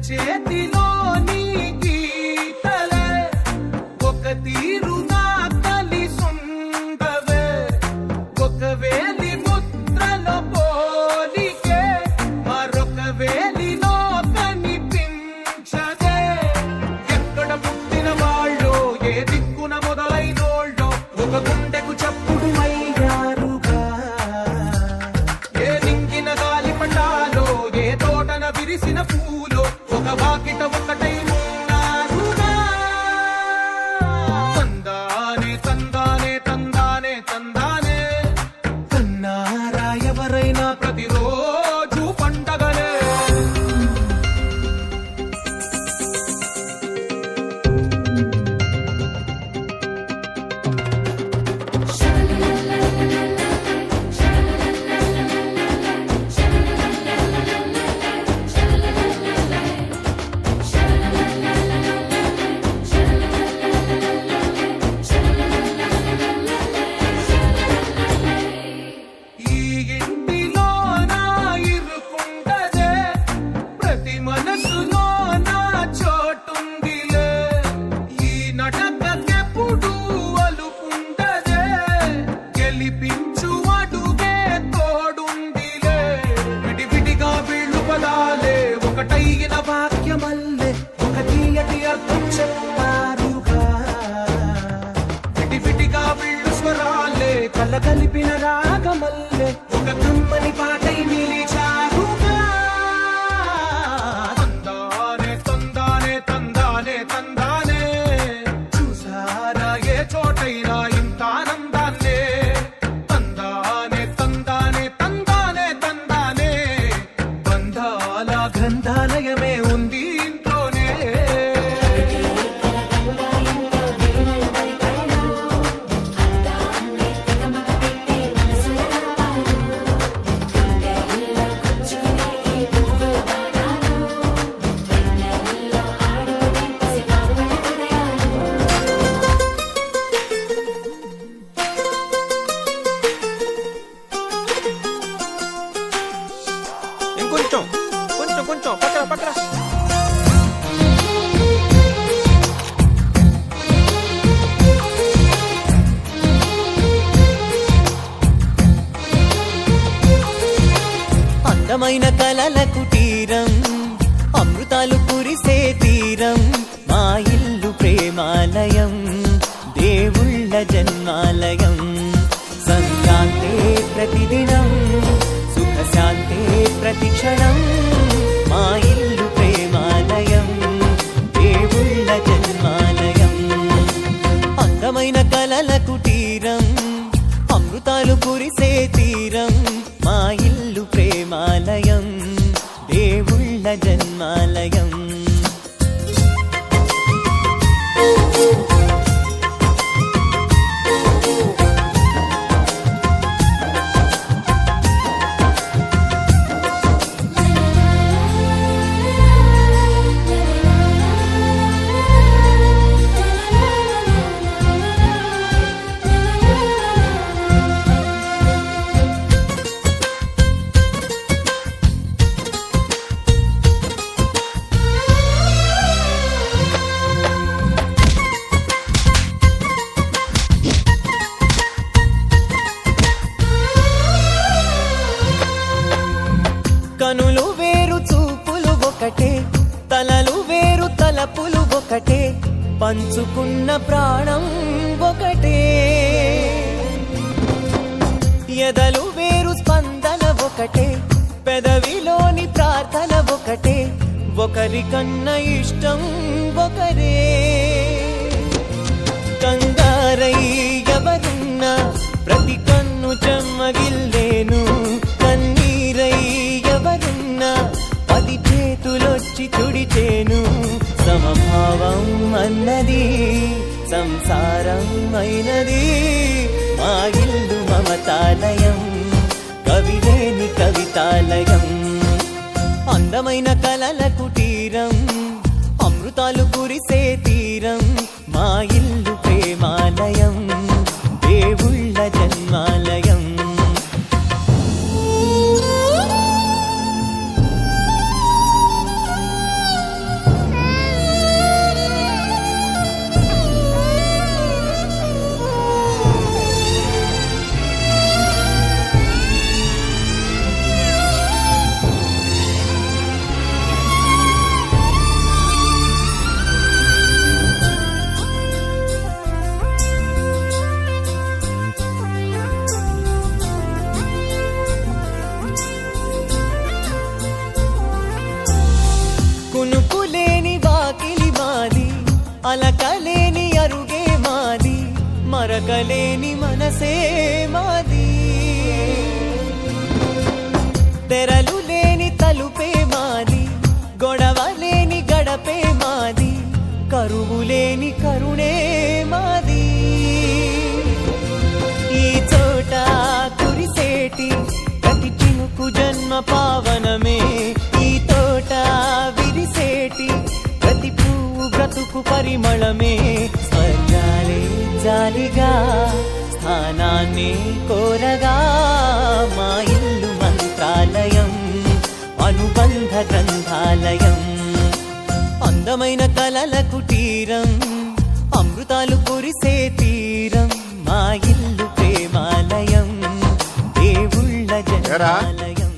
చేతిలోని గీతలే ఒక తీరుగా కలిసుండవే ఒక వేలి ముద్రలో పోలికే మరొక వేలిలో కనిపించదే ఎక్కడ పుట్టిన వాళ్ళు ఏ దిక్కున మొదలైనోళ్ళో ఒక గుండెకు చప్పుడు అయ్యారుగా ఏ నింగిన గాలి పటాలో ఏ తోటన విరిసిన పూలో ఒక వాకిట ఒకటై ఉన్నారుగా తందానే తందానే తందానే తందానే కన్నారా ఎవరైనా ప్రతిరోజు పండగలే ఈ ఇంటిలో నా ఇరుకుండదే ప్రతి మనసులో నా చోటుందిలే ఈ నటకెప్పుడు అలుకుండదే గెలిపించు అడుగే తోడుందిలే విడివిడిగా వీళ్ళు పదాలే ఒకటైన వాక్యమల్లే ఒక తీయటి అర్థం చెప్పారుగా విడివిడిగా వీళ్ళు స్వరాలే కలగలిపిన రాగమల్లే ఒక కమ్మని పాటై నిలిచారుగా తందానే తందానే తందానే తందానే చూసారా ఏ చోటైనా ఇంత ఆనందాన్నే తందానే తందానే తందానే తందానే బంధాల గ్రంథాలయమే ఉంది ఇంట్లోనే ఇంకొంచెం కొంచెం కొంచెం పక్కన పక్కన అందమైన కలల కుటీరం అమృతాలు కురిసే తీరం మా ఇల్లు ప్రేమాలయం దేవుళ్ళ జన్మాలయం సంక్రాంతే ప్రతిదినం సుఖశాంతే ప్రతిక్షణం మా ఇల్లు ప్రేమాలయం దేవుళ్ళ జన్మాలయం అందమైన కలల కుటీరం అమృతాలు కురిసే తీరం మా ఇల్లు ప్రేమాలయం దేవుళ్ళ జన్మాలయం కనులు వేరు చూపులు ఒకటే తలలు వేరు తలపులు ఒకటే పంచుకున్న ప్రాణం ఒకటే ఎదలు వేరు స్పందన ఒకటే పెదవిలోని ప్రార్థన ఒకటే ఒకరికన్నా ఇష్టం ఒకరే కంగారై ఎవరున్నా ప్రతి కన్ను చెమ్మగిల్లేను కన్నీరై ఎవరున్నా 10 చేతులొచ్చి తుడిచేను సమభావం అన్నది సంసారం అయినది మా ఇల్లు మమతాలయం కవిలేని కవితాలయం అందమైన కలల కుటీరం అమృతాలు కురిసే తీరం మా ఇల్లు ప్రేమాలయం దేవుళ్ళ జన్మాలయం అలకలేని అరుగే మాది, మరకలేని మనసే మాది. తెరలు లేని తలుపే మాది, గొడవ లేని గడపే మాది, కరువు లేని కరుణే మాది. ఈ చోట కురిసేటి ప్రతి చినుకు జన్మ పావనమే, ఈ తోట విరిసేటి ప్రతి పువ్వు బ్రతుకు పరిమళమే. స్వర్గాలే జాలిగా స్థానాన్ని కోరగా, మా ఇల్లు మంత్రాలయం, అనుబంధ గ్రంథాలయం, అందమైన కలల కుటీరం, అమృతాలు కురిసే తీరం. మా ఇల్లు ప్రేమాలయం, దేవుళ్ళ జనాలయం.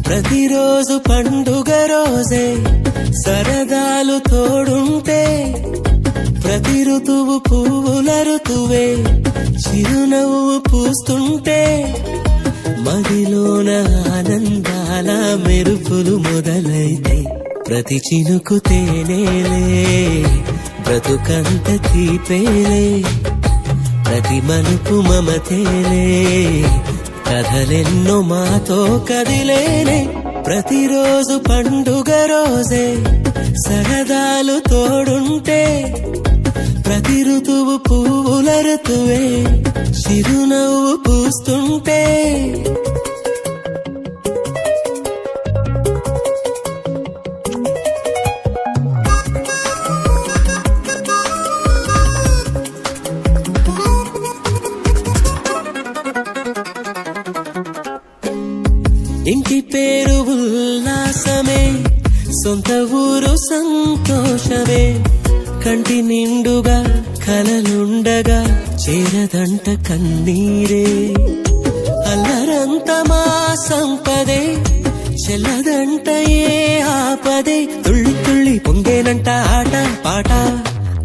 ప్రతిరోజు పండుగ రోజే, సరదాలు తోడుంటే, ప్రతి ఋతువు పువ్వుల ఋతువే, చిరునవ్వు పూస్తుంటే, మదిలోన ఆనందాల మెరుపులు మొదలైతే, ప్రతి చినుకు తేనేలే, బ్రతుకంత తీపేలే, ప్రతి మలుపు మమతేలే, కథలెన్నో మాతో కదిలేనే. ప్రతిరోజు పండుగ రోజే, సరదాలు తోడుంటే, ప్రతి ఋతువు పువ్వుల ఋతువే, చిరునవ్వు పూస్తుంటే. ఇంటి పేరు ఉల్లాసమే, సొంత ఊరు సంతోషమే, కంటి నిండుగా కలలుండగా చేరదంట కన్నీరే. అల్లరంత మా సంపదే, చెల్లదంట ఏ ఆపదే, తుళ్ళి తుళ్ళి పొంగేనంట ఆట పాట,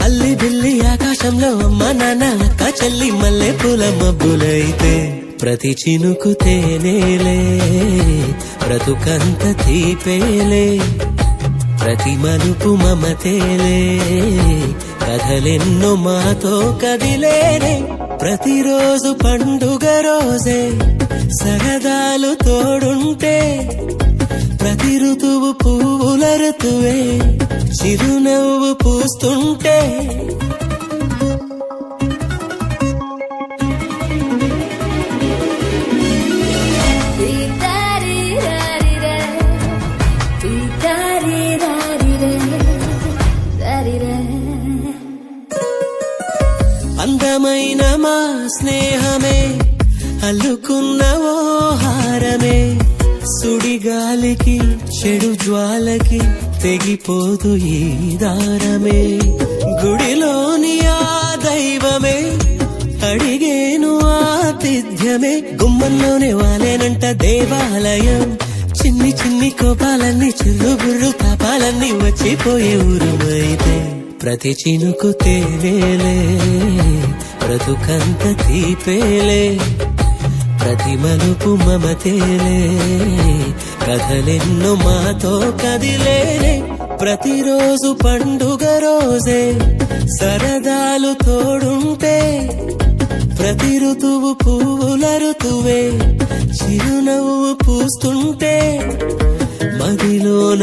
అల్లి బిల్లి ఆకాశంలో అమ్మ నాన్న అక్క చెల్లి మల్లె పూల మబ్బులైతే, ప్రతి చినుకు తేనేలే, బ్రతుకంత తీపేలే, ప్రతి మలుపు మమతేలే, కథలెన్నో మాతో కదిలేనే. ప్రతిరోజు పండుగ రోజే, సరదాలు తోడుంటే, ప్రతి ఋతువు పువ్వుల ఋతువే, చిరునవ్వు పూస్తుంటే. అందమైన మా స్నేహమే, అల్లుకున్న ఓ హారమే, సుడిగాలికి చెడు జ్వాలకి తెగిపోదు ఈ దారమే. గుడిలోని ఆ దైవమే అడిగేను ఆతిథ్యమే, గుమ్మంలోనే వాలేనంట దేవాలయం, చిన్ని చిన్ని కోపాలన్నీ చిల్లు బుర్రు తాపాలన్నీ వచ్చిపోయే ఊరుమైతే, ప్రతి చినుకు తేనేలే, బ్రతుకంత తీపేలే, ప్రతి మలుపు మమతేలే, కథలెన్నో మాతో కదిలేనే. ప్రతిరోజు పండుగ రోజే, సరదాలు తోడుంటే, ప్రతి ఋతువు పువ్వుల ఋతువే, చిరునవ్వు పూస్తుంటే, మదిలోన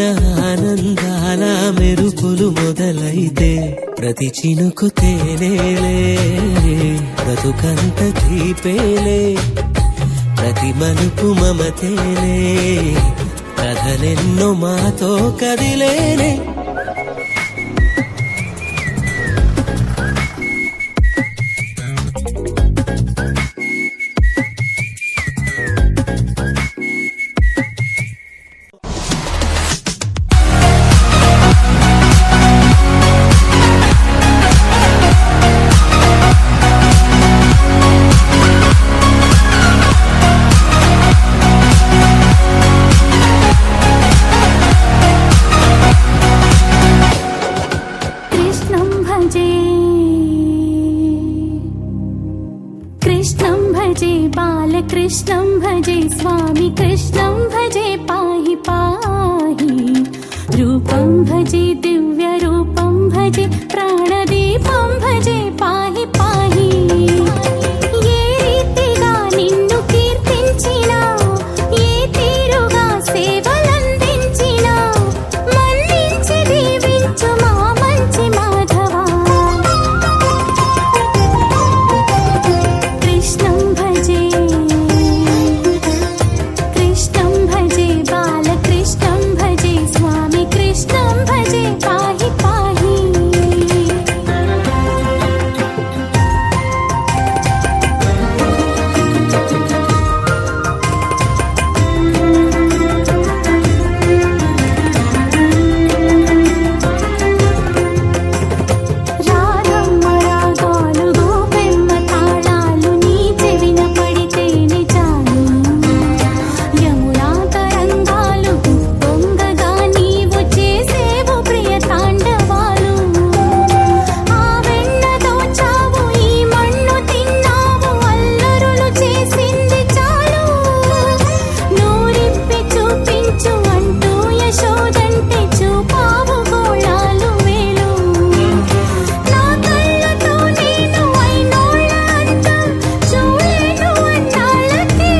ఆనందాల మెరుపులు మొదలైతే, ప్రతి చినుకు తేనేలే బ్రతుకంత తీపేలే ప్రతి మలుపు మమతేలే కథలెన్నో మాతో కదిలేనే कृष्णं भजे बालकृष्णं भजे स्वामी कृष्णं भजे पाहि पाहि रूपं भजे दिव्यरूपं भजे प्राणदीपं भजे पाहि पाहि ये रीतिगा निन्नु कीर्तिंचिना ये तीरुगा సేవలందించినా మన్నించి దీవించు మా మంచి మాధవా कृष्णं भजे बालकृष्णं भजे स्वामी कृष्णं भजे पाहि पाहि రాగమ్మ రాగాలు గోపెమ్మ తాళాలు నీ చెవిన పడితేనే చాలు యమునా తరంగాలు పొంగగా నీవు చేసేవు ప్రియ తాండవాలు ఆ వెన్న దోచావు ఈ మన్ను తిన్నావు అల్లరులు చేసింది చాలు నూరిప్పి చూపించు అంటూ యశోదంటే చూపావు గోళాలు వేలు నా కళ్ళతో నేను అయినోళ్ళ అంతం చూలేను అన్నాళ్ళకి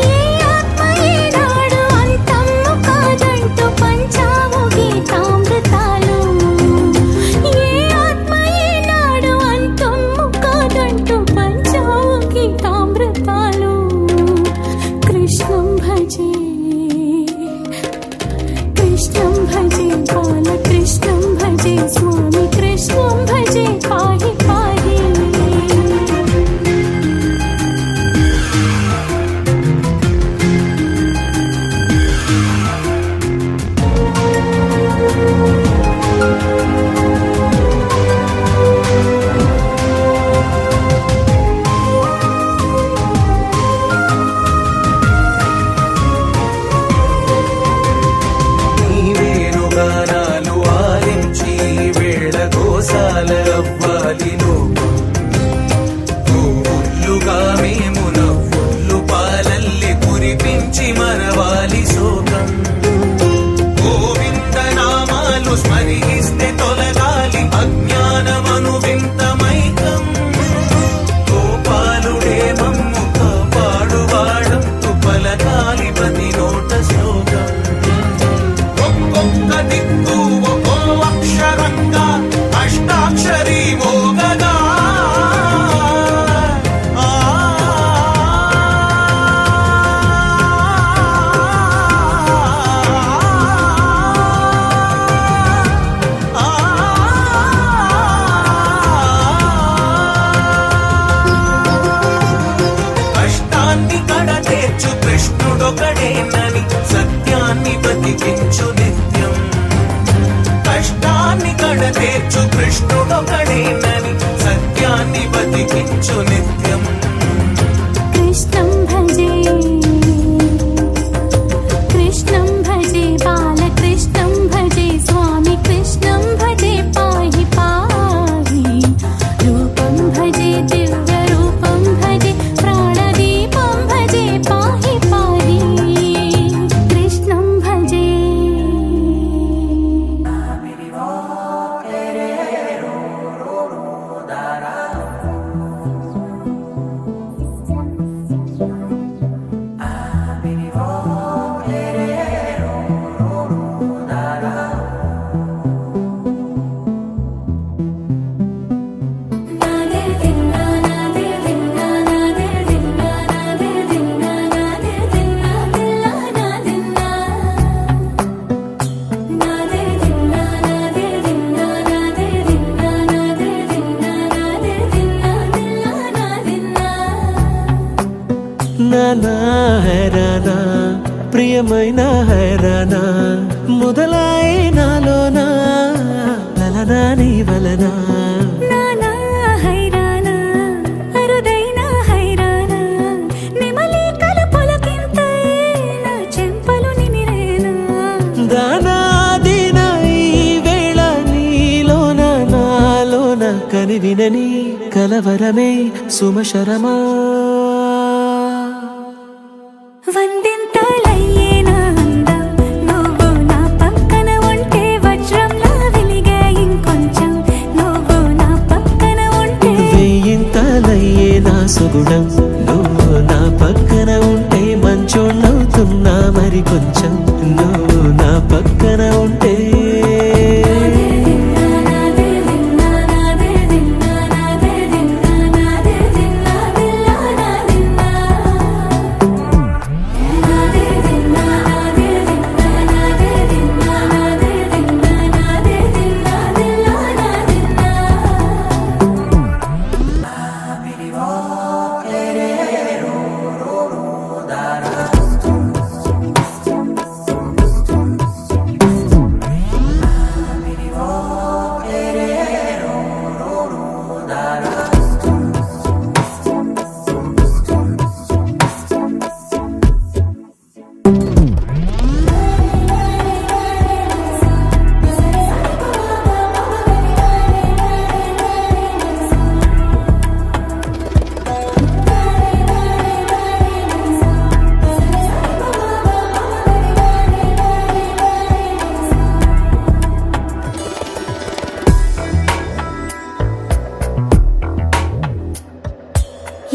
ఏ ఆత్మ ఏనాడు అంతము కాదంటూ పంచావు గీతామృతాలు ఏ ఆత్మ ఏనాడు అంతము కాదంటూ పంచావు గీతామృతాలు కృష్ణం భజే బాలకృష్ణం భజే స్వామి కృష్ణం భజే పాహి పాహి నీ వేణుగానాలు ఆలించి వేళ గోసాల అవ్వాలి నువ్వుల్లుగా మేము నవ్వుళ్ళు పాలల్లి కురిపించి మనవాలి శోకం గోవింద నామాలు స్మరిస్తే తొలగాలి అజ్ఞానమను వింత మైకం గోపాలుడే మమ్ము కాపాడువాడంతు పలకాలి ప్రతి నోట శ్లోకం ఒక్కొక్క దిక్కు ఒక్కో అక్షరంగా అష్టాక్షరి మోగగా కష్టాన్ని కడతేర్చు కృష్ణుడొకడేనని సత్యాన్ని బతికించు నిత్యం కష్టాన్ని కడతేర్చు కృష్ణుడొకడేనని సత్యాన్ని బతికించు నిత్యం कृष्णं भजे बालकृष्णं भजे स्वामी कृष्णं भजे पाहि पाहि रूपं भजे दिव्यरूपं भजे प्राणदीपं भजे पाहि पाहि कृष्णं भजे ఏమైనా హైరానా మొదలాయే నాలోనా లలనా నీ వలనా నానా హైరానా అరుదైన హైరానా నెమలి కలుపులకింతై నా చెంపలు నిమిరేనా దానాదిన ఈ వేళ నీలోన నాలోన కనివినని కలవరమే సుమశరమా వందింతలయ్యే నా అందం నువ్వు నా పక్కన ఉంటే వజ్రంలా వెలిగే ఇంకొంచెం నువ్వు నా పక్కన ఉంటే వేయింతలయ్యే నా సుగుణం నువ్వు నా పక్కన ఉంటే మంచోణ్ణవుతున్నా మరి కొంచెం నువ్వు నా పక్కన ఉంటే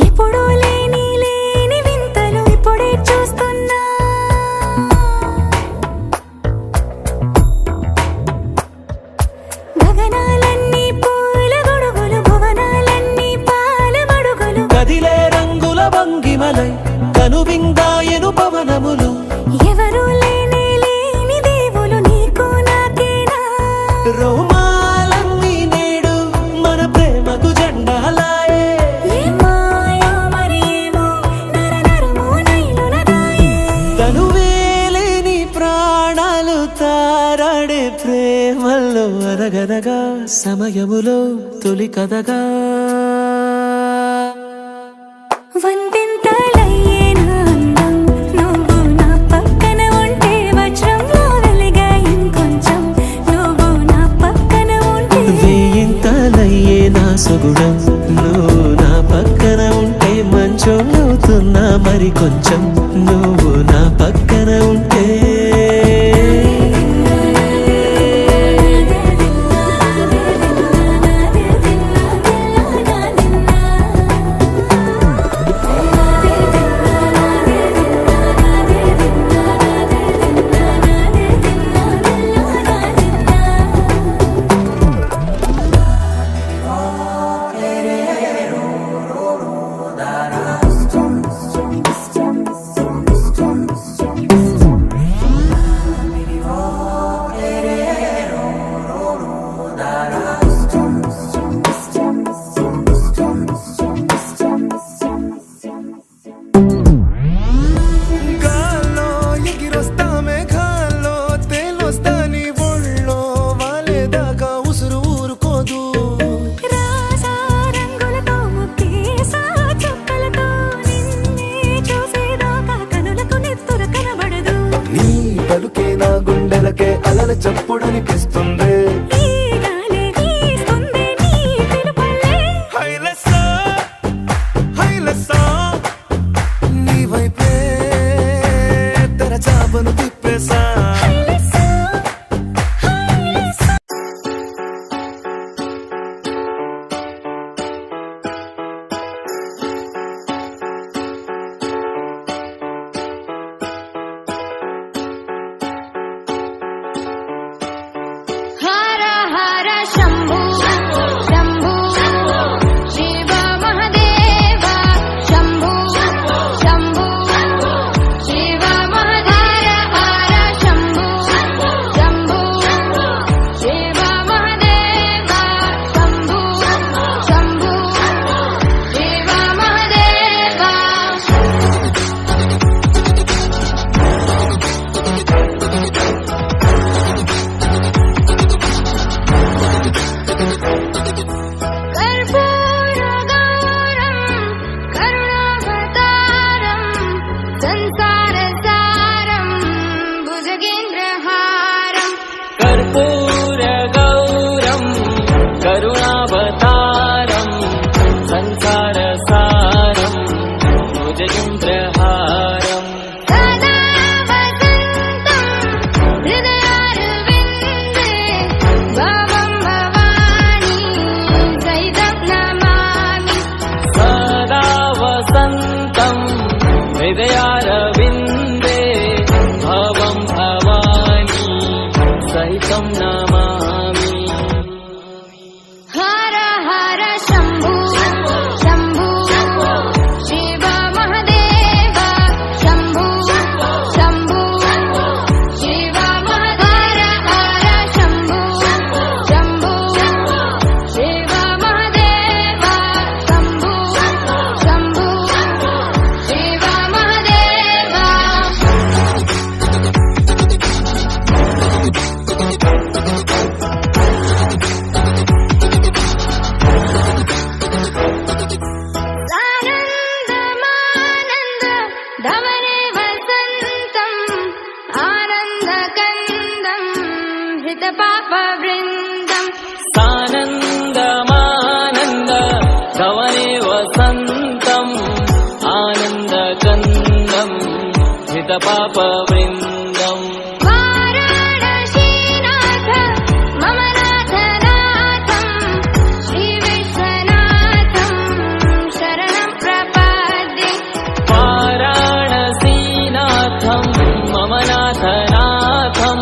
ఎప్పుడూ లేని వింతలు ఇప్పుడే చూస్తున్నా గగనాలన్నీ పూల గొడుగులు భువనాలన్నీ పాల మడుగులు కదిలే రంగుల భంగిమలై కనువిందాయను పవనములు ఎవరు లేని దేవులు నీకు నాకేనా రోమాలన్నీ నేడు మన ప్రేమకు జెండాలాయే ఏ మాయో మరేమో నరనరమో నైలునదాయే తనువేలేని ప్రాణాలు తారాడే ప్రేమల్లో అనగనగా సమయములో తొలి కథగా వందింతలయ్యే నా అందం నువ్వు నా పక్కన ఉంటే వజ్రంలా వెలిగే ఇంకొంచెం నువ్వు నా పక్కన ఉంటే వేయింతలయ్యే నా సుగుణం నువ్వు నా పక్కన ఉంటే మంచోణ్ణవుతున్నా మరి కొంచెం నువ్వు నా పక్కన ఉంటే గాల్లో ఎగిరొస్తా మేఘాల్లో తేలొస్తా నీ ఒళ్ళో వాలేదాకా ఉసురు ఊరుకోదు రాసా రంగులతో ముక్కేసా చుక్కలతో నిన్నే చూసేదాకా కనులకు నెత్తురు కనబడదు నీ పలుకే నా గుండెలకే అలల చప్పుడనిపిస్తుంది ఈ గాలి వీస్తుంది నీ పిలుపులే హైలెస్సా హైలెస్సా నీ వైపే తెరచాపను తిప్పేసా హైలెస్సా హైలెస్సా हर हर शम्भु शम्भु शिव महदेव शम्भु शम्भु शिव महदेव भुजगेन्द्रहारम् कर्पूर गौरम करुणावतारम संसार सारम भुजगेन्द्रहारम सदा वसन्तम् हृदयारविन्दे भवं भवानी सहितं नमामि सदा वसन्तं हृदयारविन्दे भवं भवानी सहितं नमामि हर हर शम्भो शम्भो शिव महदेव शम्भो शम्भो शिव महदेव हर शम्भो शम्भो शिव महदेव शम्भो शम्भो शिव महदेव आनन्दमानन्द धवने वसन्तम् आनन्दकन्दम् हृतपापवृन्दम् सानन्दमानन्द धवने वसन्तम् आनन्दकन्दम् हितपापवृन्दम् वाराणसीनाथ मम नाथनाथम् श्रीविश्वनाथम् शरणं प्रपद्ये वाराणसीनाथं मम नाथनाथं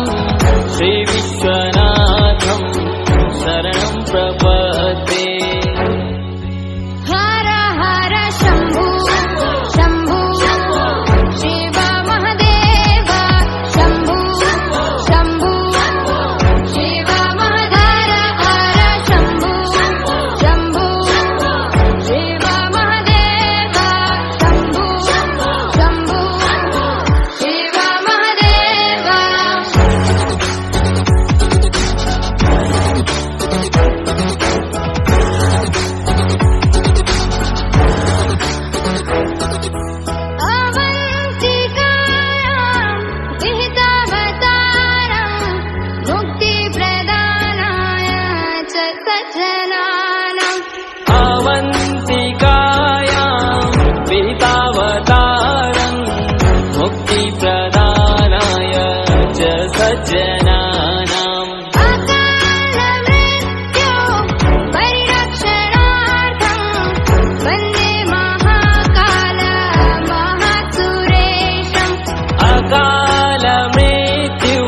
श्रीविश्वनाथं शरणं प्रपद्ये हर हर शम्भो शम्भो शिव महदेव शम्भो शम्भो शिव महदेव हर शम्भो शम्भो शिव महदेव शम्भो शम्भो शिव महदेव अवन्तिकायां विहितावतारं मुक्तिप्रदानाय च सज्जनानाम् अवन्तिकायां विहितावतारं मुक्तिप्रदानाय च सज्जनानाम् अकालमृत्यो परिरक्षणार्थं वन्दे महाकाल महासुरेशम् अकालमृत्यु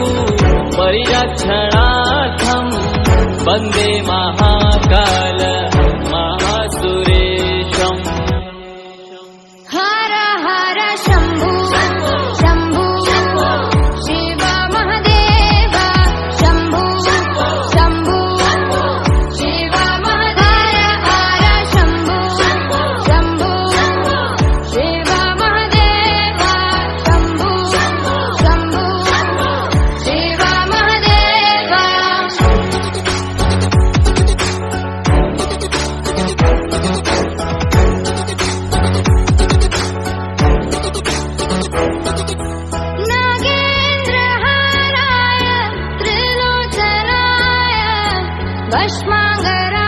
परिरक्षणार्थं वन्दे महाकाल महासुरेशम् हर हर शम्भो शम्भो शिव महदेव शम्भो शम्भो शिव महदेव हर शम्भो शम्भो शिव महदेव शम्भो शम्भो शिव महदेव नागेन्द्रहाराय त्रिलोचनाय भस्माङ्गराय